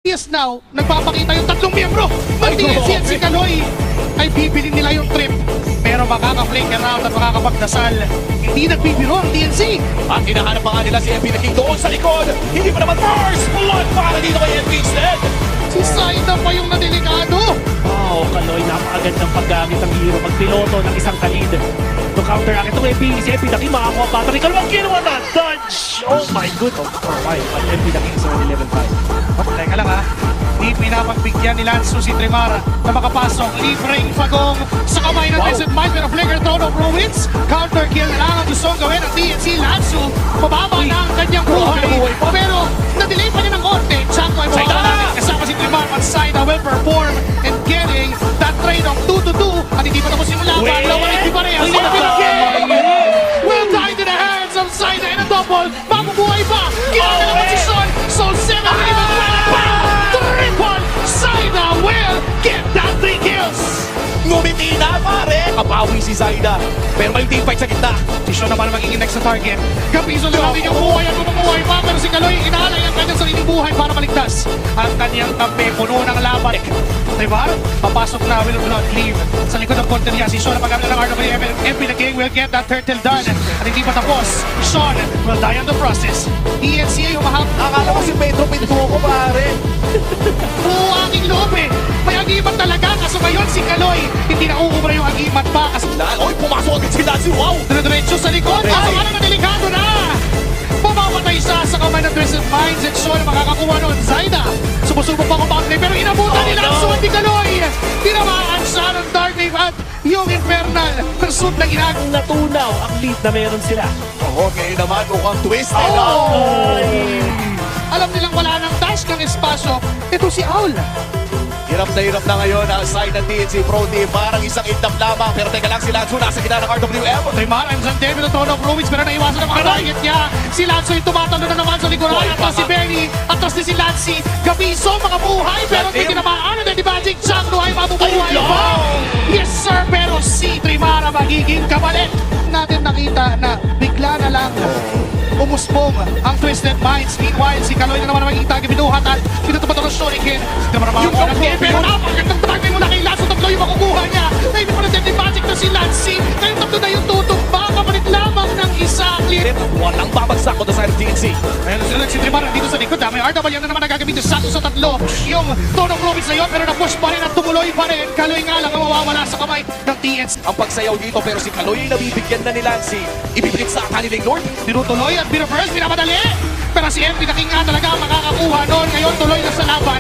Yes now, nagpapakita yung tatlong miyembro ng TNC at si Kaloy ay bibili nila yung trip. Pero makaka-flake around at makakapagdasal. Hindi nagbibiro ang TNC. Ang hinahanap pa nga nila si MP na King doon sa likod. Hindi pa naman first blood para dito kay MP instead. Si Saida pa yung nadelikado. Wow, Kaloy, napakagandang paggamit ng hero magpiloto ng isang kalid. To counteract itong MP, si MP Daki makakuha pa. Tari Kaloy, ang ginawa na dodge! Oh my god, oh, 4-5. At MP Daki is only 11-5. Teka lang ha, di pinapagbigyan ni Lanzo si Tremar na makapasok. Libreng pagong sa kamay ng Vincent Mike pero flicker throw of Ruins. Counter kill na lang ang gustong gawin ng TNC. Lanzo, mababa na ang kanyang buhay. Pero na-delay pa niya ng konti. Chanko ay mawawala natin kasama si Tremar. But Saida will perform and getting that trade of 2-2. At hindi pa tapos yung laban. Lawan hindi pa rin. Will die to the hands of Saida in a double. Mabubuhay pa. Ginagawa ng posisyon. So 7 even triple. Saida will get that 3 kills. Ngumiti na pare. Kapawi si Zaida. Pero may team fight sa gitna. Si Sean naman magiging next sa target. Gapiso na natin yung buhay at bumubuhay pa. Pero si Kaloy inaalay ang kanyang sariling buhay para maligtas. Ang kanyang kampe, puno ng laban. Diba? Papasok na Will of Blood Cleave. Sa likod ng konti niya, si Sean na pag-amit ng RW. MP the King will get that turtle done. At hindi pa tapos. Sean will die on the process. ENCA humahap. Akala ko si Pedro Pinto ko pare. Oo, aking loob eh. May agimat talaga. Kaso ngayon si Kaloy, hindi na uubra yung agimat pa. Kasi Oy, pumasok agad si Lanzi. Wow. dire-diretso sa likod. Ano na delikado na. Mamamatay siya sa kamay ng Twisted Minds and Sean makakakuha nun. Zaida, sumusubok pa kung bakit pero inabutan nila ang suot ni Kaloy. Tinamaan siya ng Dark Wave at yung Infernal pursuit na ginagawa. Natunaw ang lead na meron sila. Oo, ngayon naman mukhang twisted. Alam nilang wala ng dash ng espasyo. Ito si Owl. Hirap na ngayon ang side ng TNC Pro Team. Parang isang indap lamang. Pero teka lang si Lanzo nasa gitna ng RWM. Tremar, I'm San David ng Tono of Ruins pero naiwasan ang mga target niya. Si Lanzo yung tumatalo na naman sa likuran. Atras si Benny, atras din si Lancy. Gabiso, mga buhay pero hindi tinamaan. And then the Magic Chakno ay mabubuhay pa. Yes sir, pero si Tremar magiging kapalit. Natin nakita na bigla na lang umusbong ang Twisted Minds. Meanwhile, si Kaloy na naman makikita ang binuhat at pinatupad ang Shuriken. Yung kampiyon, pero napagandang tagay mula kay Lanzo. Tatlo yung makukuha niya. Maybe pa na the Magic na si Lancy. Ngayon tatlo na yung tutumba. Kapalit lamang ng isa. Clear. Walang babagsak ko sa side ng TNC. Ayun si Tremar dito sa likod. May RW na naman nagagamit sa tatlo. Yung Tono Province na yun pero na-push pa rin at tumuloy pa rin. Kaloy nga lang ang mawawala sa kamay ng TNC. Ang pagsayaw dito pero si Kaloy ay nabibigyan na ni Lancy. Ibibigit sa kanilang Lord. Tinutuloy at binafirst, binamadali. Pero si MP na King nga talaga ang makakakuha noon. Ngayon tuloy na sa laban.